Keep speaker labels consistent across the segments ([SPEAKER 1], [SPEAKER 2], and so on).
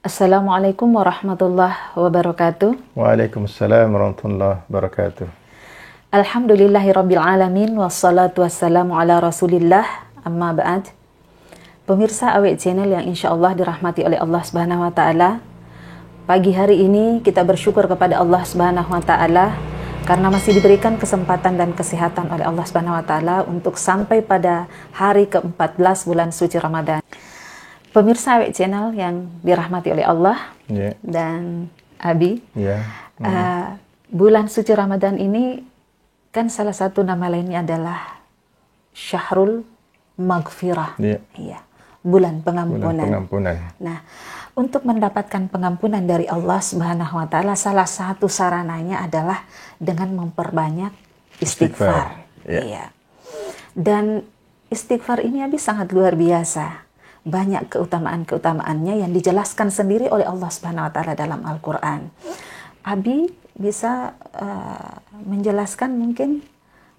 [SPEAKER 1] Assalamualaikum warahmatullahi wabarakatuh.
[SPEAKER 2] Waalaikumsalam warahmatullahi wabarakatuh.
[SPEAKER 1] Alhamdulillahirabbil alamin wassalatu wassalamu ala Rasulillah amma ba'd. Pemirsa Awake Channel yang insyaallah dirahmati oleh Allah Subhanahu wa taala. Pagi hari ini kita bersyukur kepada Allah Subhanahu wa taala karena masih diberikan kesempatan dan kesehatan oleh Allah Subhanahu wa taala untuk sampai pada hari ke-14 bulan suci Ramadan. Pemirsa Awake Channel yang dirahmati oleh Allah dan Abi, bulan suci Ramadan ini kan salah satu nama lainnya adalah Syahrul Maghfirah, bulan pengampunan. Nah, untuk mendapatkan pengampunan dari Allah Subhanahu wa taala, salah satu sarananya adalah dengan memperbanyak istighfar. Dan istighfar ini Abi sangat luar biasa. Banyak keutamaan-keutamaannya yang dijelaskan sendiri oleh Allah Subhanahu wa taala dalam Al-Qur'an. Abi bisa menjelaskan mungkin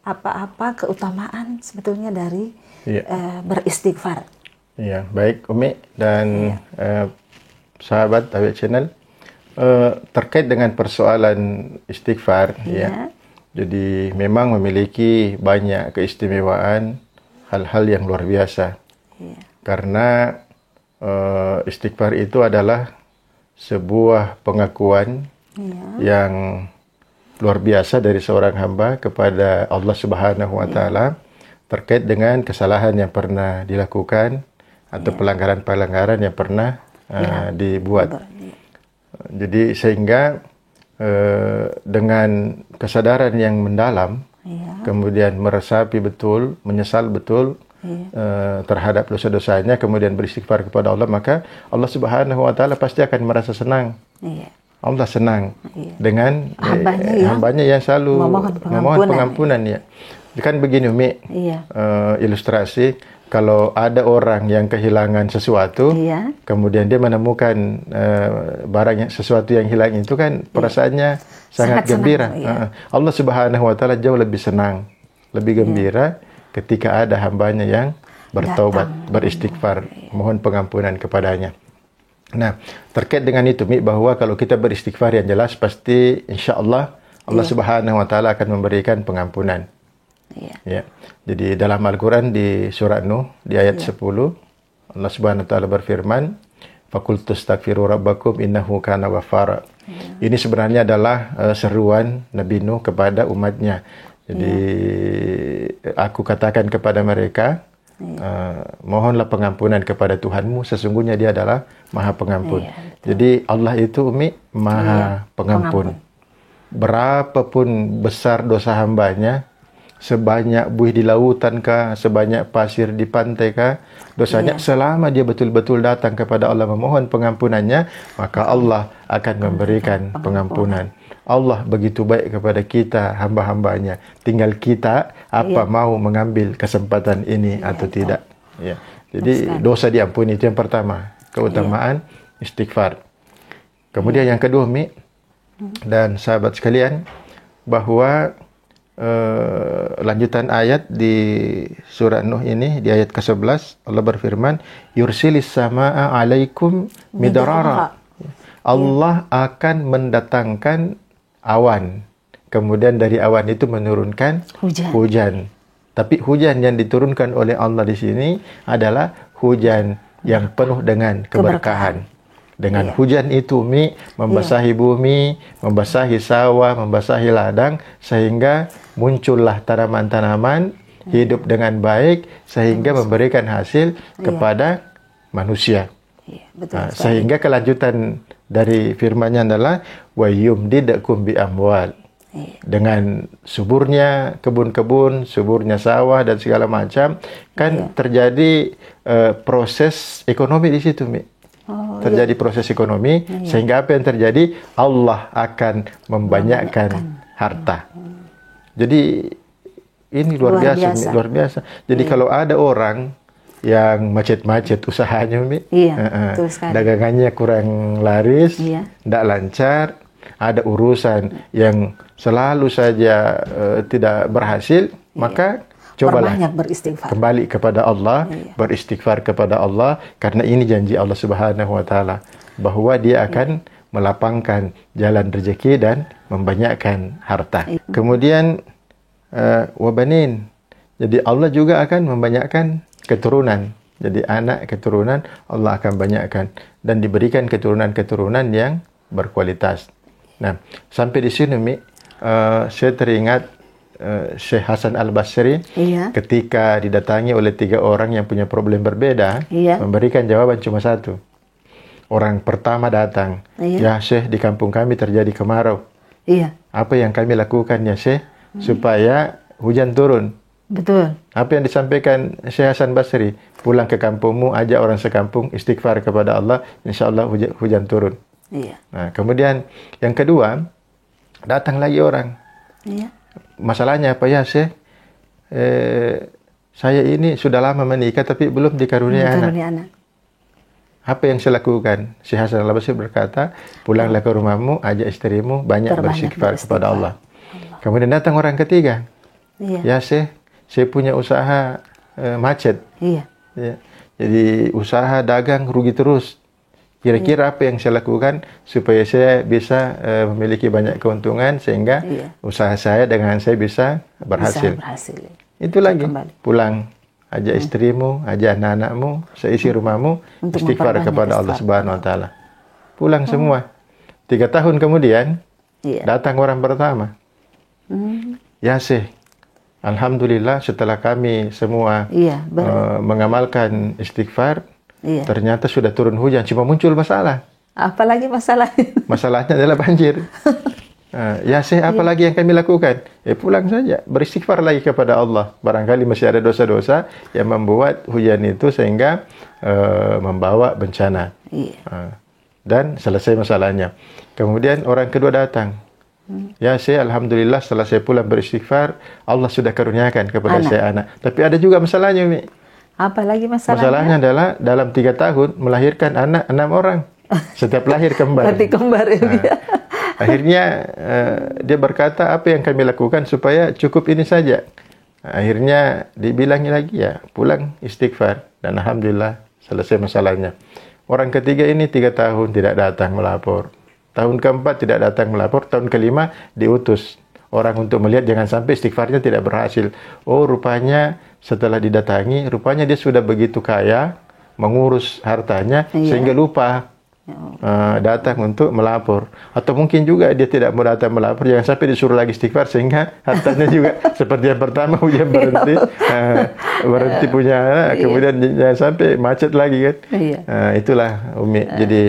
[SPEAKER 1] apa-apa keutamaan sebetulnya dari beristighfar.
[SPEAKER 2] Iya, baik Umi dan sahabat Awake Channel, terkait dengan persoalan istighfar jadi memang memiliki banyak keistimewaan, hal-hal yang luar biasa. Karena istighfar itu adalah sebuah pengakuan yang luar biasa dari seorang hamba kepada Allah Subhanahu wa taala terkait dengan kesalahan yang pernah dilakukan atau pelanggaran-pelanggaran yang pernah dibuat. Jadi sehingga dengan kesadaran yang mendalam, kemudian meresapi betul, menyesal betul terhadap dosa-dosanya, kemudian beristighfar kepada Allah, maka Allah Subhanahu wa taala pasti akan merasa senang. Allah senang dengan hambanya yang selalu memohon pengampunan. Kan begini Umi, ilustrasi, kalau ada orang yang kehilangan sesuatu, kemudian dia menemukan sesuatu yang hilang itu, kan perasaannya sangat gembira. Allah Subhanahu wa taala jauh lebih senang, lebih gembira ketika ada hambanya yang bertaubat, beristighfar, mohon pengampunan kepadanya. Nah, terkait dengan itu Mi, bahwa kalau kita beristighfar yang jelas pasti insya Allah Allah Subhanahu wa taala akan memberikan pengampunan. Jadi dalam Al-Quran di surah Nuh di ayat 10 Allah Subhanahu wa taala berfirman, "Faqultu astaghfiru rabbakum innahu kana ghaffara." Ini sebenarnya adalah seruan Nabi Nuh kepada umatnya. Jadi aku katakan kepada mereka, mohonlah pengampunan kepada Tuhanmu, sesungguhnya Dia adalah Maha Pengampun. Jadi Allah itu Umi Maha Pengampun. Berapapun besar dosa hambanya, sebanyak buih di lautan kah, sebanyak pasir di pantai kah, dosanya, selama dia betul-betul datang kepada Allah memohon pengampunannya, maka Allah akan memberikan pengampunan. Allah begitu baik kepada kita, hamba-hambanya. Tinggal kita mau mengambil kesempatan ini atau tidak. Jadi dosa diampuni, itu yang pertama, keutamaan istighfar. Kemudian yang kedua Mi dan sahabat sekalian, bahwa lanjutan ayat di surah Nuh ini di ayat ke-11 Allah berfirman, "Yursilis samaa 'alaikum midrara." Allah akan mendatangkan awan, kemudian dari awan itu menurunkan hujan. Tapi hujan yang diturunkan oleh Allah di sini adalah hujan yang penuh dengan keberkahan. Dengan hujan itu Mi membasahi bumi, membasahi sawah, membasahi ladang, sehingga muncullah tanaman-tanaman hidup dengan baik, sehingga memberikan hasil kepada manusia. Sehingga kelanjutan dari firman-Nya adalah wa yumdidakum bi amwal. Dengan suburnya kebun-kebun, suburnya sawah dan segala macam, kan terjadi proses ekonomi di situ Mi. Terjadi proses ekonomi, sehingga apa yang terjadi? Allah akan membanyakkan harta. Jadi ini luar biasa. Jadi kalau ada orang yang macet-macet usahanya Mi, dagangannya kurang laris, tidak lancar, ada urusan yang selalu saja tidak berhasil, maka cobalah kembali kepada Allah, beristighfar kepada Allah, karena ini janji Allah Subhanahu wa taala. bahwa dia akan melapangkan jalan rezeki dan membanyakkan harta. Kemudian wabanin, jadi Allah juga akan membanyakkan keturunan. Jadi anak keturunan Allah akan banyakkan dan diberikan keturunan-keturunan yang berkualitas. Nah, sampai di sini saya teringat Syekh Hasan Al-Basri ketika didatangi oleh 3 orang yang punya problem berbeda, memberikan jawaban cuma satu. Orang pertama datang, ya Syekh, di kampung kami terjadi kemarau. Apa yang kami lakukan ya Syekh supaya hujan turun?
[SPEAKER 1] Betul.
[SPEAKER 2] Apa yang disampaikan Syekh Hasan Basri? Pulang ke kampungmu, ajak orang sekampung istighfar kepada Allah, insya Allah hujan turun. Nah, kemudian yang kedua, datang lagi orang. Masalahnya apa ya Syekh? Saya ini sudah lama menikah tapi belum dikaruniai anak. Apa yang saya lakukan? Syekh Hasan Al-Basri berkata, pulanglah ke rumahmu, ajak istrimu, banyak beristighfar kepada Allah. Kemudian datang orang ketiga. Ya Syekh, saya punya usaha macet. Ya. Jadi usaha dagang rugi terus. Kira-kira apa yang saya lakukan supaya saya bisa memiliki banyak keuntungan sehingga usaha saya dengan saya bisa berhasil. Itu lagi. Pulang, ajak istrimu, ajak anak-anakmu, seisi rumahmu, istighfar kepada Allah Subhanahu wa taala. Pulang semua. 3 tahun kemudian datang orang pertama. Ya Syekh, alhamdulillah setelah kami semua mengamalkan istighfar, ternyata sudah turun hujan, cuma muncul masalah.
[SPEAKER 1] Apalagi masalah?
[SPEAKER 2] Masalahnya adalah banjir. Ya Syekh, apa lagi yang kami lakukan? Pulang saja, beristighfar lagi kepada Allah. Barangkali masih ada dosa-dosa yang membuat hujan itu sehingga membawa bencana. Dan selesai masalahnya. Kemudian orang kedua datang. Ya Syekh, alhamdulillah setelah saya pulang beristighfar, Allah sudah karuniakan kepada saya anak. Tapi ada juga masalahnya, Umi.
[SPEAKER 1] Apa lagi masalahnya?
[SPEAKER 2] Masalahnya adalah dalam 3 tahun melahirkan anak 6 orang. Setiap lahir kembar.
[SPEAKER 1] Berarti kembar ya.
[SPEAKER 2] Akhirnya dia berkata, apa yang kami lakukan supaya cukup ini saja? Akhirnya dibilangi lagi, ya pulang istighfar. Dan alhamdulillah selesai masalahnya. Orang ketiga ini 3 tahun tidak datang melapor. Tahun keempat tidak datang melapor. Tahun kelima diutus orang untuk melihat jangan sampai istighfarnya tidak berhasil. Oh, rupanya setelah didatangi, rupanya dia sudah begitu kaya, mengurus hartanya, sehingga lupa datang untuk melapor. Atau mungkin juga dia tidak mau datang melapor, jangan sampai disuruh lagi istighfar, sehingga hartanya juga seperti yang pertama, hujan berhenti, berhenti punya anak, kemudian jangan sampai macet lagi kan. Itulah Umi. Jadi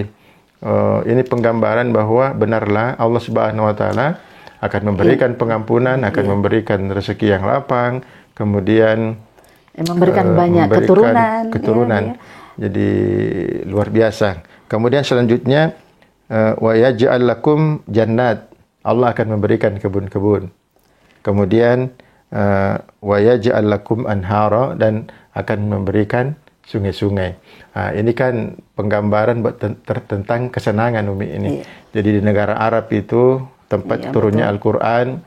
[SPEAKER 2] ini penggambaran bahwa benarlah Allah Subhanahu wa taala akan memberikan pengampunan, akan memberikan rezeki yang lapang, kemudian
[SPEAKER 1] memberikan banyak keturunan.
[SPEAKER 2] Jadi luar biasa. Kemudian selanjutnya wa yaj'al lakum jannat. Allah akan memberikan kebun-kebun. Kemudian wa yaj'al lakum anhara, dan akan memberikan sungai-sungai. Ini kan penggambaran tentang kesenangan Umi ini. Jadi di negara Arab itu tempat turunnya Al-Quran,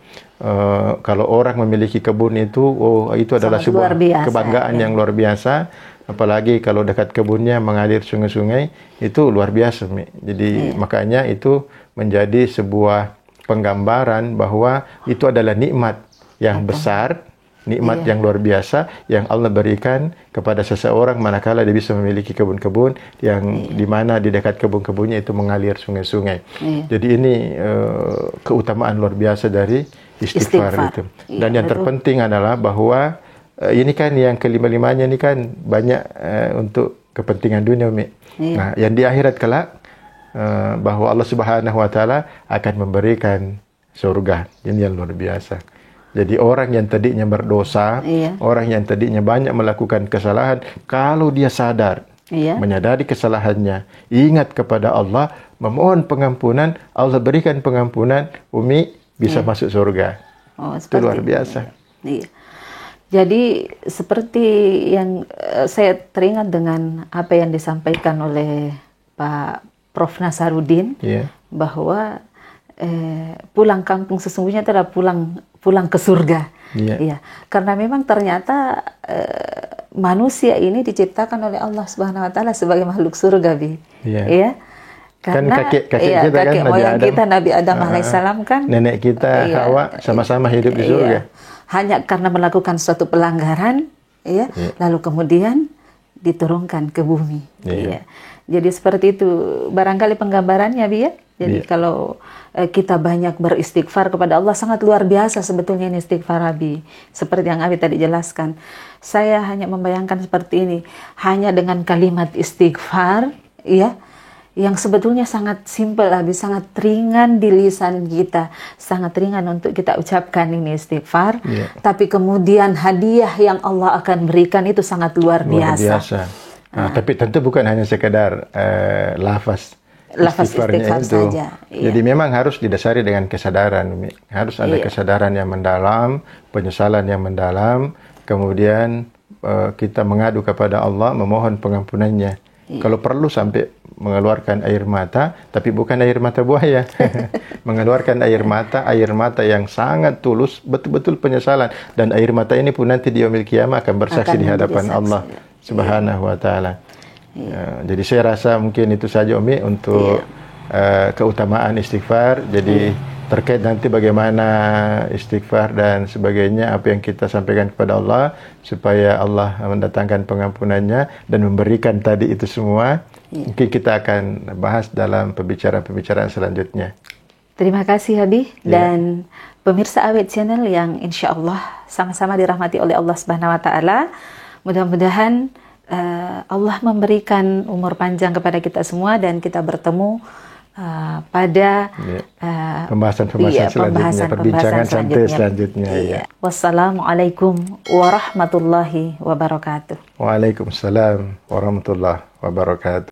[SPEAKER 2] kalau orang memiliki kebun itu, itu adalah sebuah kebanggaan yang luar biasa. Apalagi kalau dekat kebunnya mengalir sungai-sungai, itu luar biasa. Jadi makanya itu menjadi sebuah penggambaran bahwa itu adalah nikmat yang besar, nikmat yang luar biasa yang Allah berikan kepada seseorang manakala dia bisa memiliki kebun-kebun yang di mana di dekat kebun-kebunnya itu mengalir sungai-sungai. Jadi ini keutamaan luar biasa dari istighfar itu. Dan yang terpenting adalah bahwa ini kan yang kelima-limanya ini kan banyak untuk kepentingan dunia, Umi. Nah, yang di akhirat kelak bahwa Allah Subhanahu wa taala akan memberikan surga. Ini yang luar biasa. Jadi orang yang tadinya berdosa, orang yang tadinya banyak melakukan kesalahan, kalau dia sadar, menyadari kesalahannya, ingat kepada Allah, memohon pengampunan, Allah berikan pengampunan, Umi bisa masuk surga. Itu luar biasa.
[SPEAKER 1] Jadi seperti yang saya teringat dengan apa yang disampaikan oleh Pak Prof. Nasaruddin, bahwa pulang kampung sesungguhnya adalah pulang ke surga. Karena memang ternyata manusia ini diciptakan oleh Allah Subhanahu wa taala sebagai makhluk surga, Karena
[SPEAKER 2] kakek kita
[SPEAKER 1] kakek
[SPEAKER 2] kan
[SPEAKER 1] moyang kita Nabi Adam alaihissalam kan,
[SPEAKER 2] nenek kita Hawa sama-sama hidup di surga.
[SPEAKER 1] Hanya karena melakukan suatu pelanggaran, lalu kemudian diturunkan ke bumi. Jadi seperti itu barangkali penggambarannya, Bi ya. Jadi kalau kita banyak beristighfar kepada Allah, sangat luar biasa sebetulnya ini istighfar, Abi. Seperti yang Abi tadi jelaskan. Saya hanya membayangkan seperti ini, hanya dengan kalimat istighfar, yang sebetulnya sangat simpel, Abi, sangat ringan di lisan kita, sangat ringan untuk kita ucapkan ini istighfar. Tapi kemudian hadiah yang Allah akan berikan itu sangat luar biasa.
[SPEAKER 2] Tapi tentu bukan hanya sekedar lafaz
[SPEAKER 1] istighfarnya itu saja.
[SPEAKER 2] Jadi memang harus didasari dengan kesadaran, harus ada kesadaran yang mendalam, penyesalan yang mendalam, kemudian kita mengadu kepada Allah, memohon pengampunannya. Kalau perlu sampai mengeluarkan air mata, tapi bukan air mata buaya. Mengeluarkan air mata yang sangat tulus, betul-betul penyesalan. Dan air mata ini pun nanti di yaumil qiyamah akan bersaksi di hadapan Allah Subhanahu wa ta'ala. Jadi saya rasa mungkin itu saja, Umi, untuk keutamaan istighfar. Jadi terkait nanti bagaimana istighfar dan sebagainya, apa yang kita sampaikan kepada Allah supaya Allah mendatangkan pengampunannya dan memberikan tadi itu semua, mungkin kita akan bahas dalam pembicaraan selanjutnya.
[SPEAKER 1] Terima kasih, Abi, dan pemirsa Awet Channel yang insya Allah sama-sama dirahmati oleh Allah Subhanahu wa ta'ala. Mudah-mudahan Allah memberikan umur panjang kepada kita semua dan kita bertemu pada
[SPEAKER 2] pembahasan selanjutnya, perbincangan santai selanjutnya.
[SPEAKER 1] Wassalamualaikum warahmatullahi wabarakatuh.
[SPEAKER 2] Waalaikumsalam warahmatullahi wabarakatuh.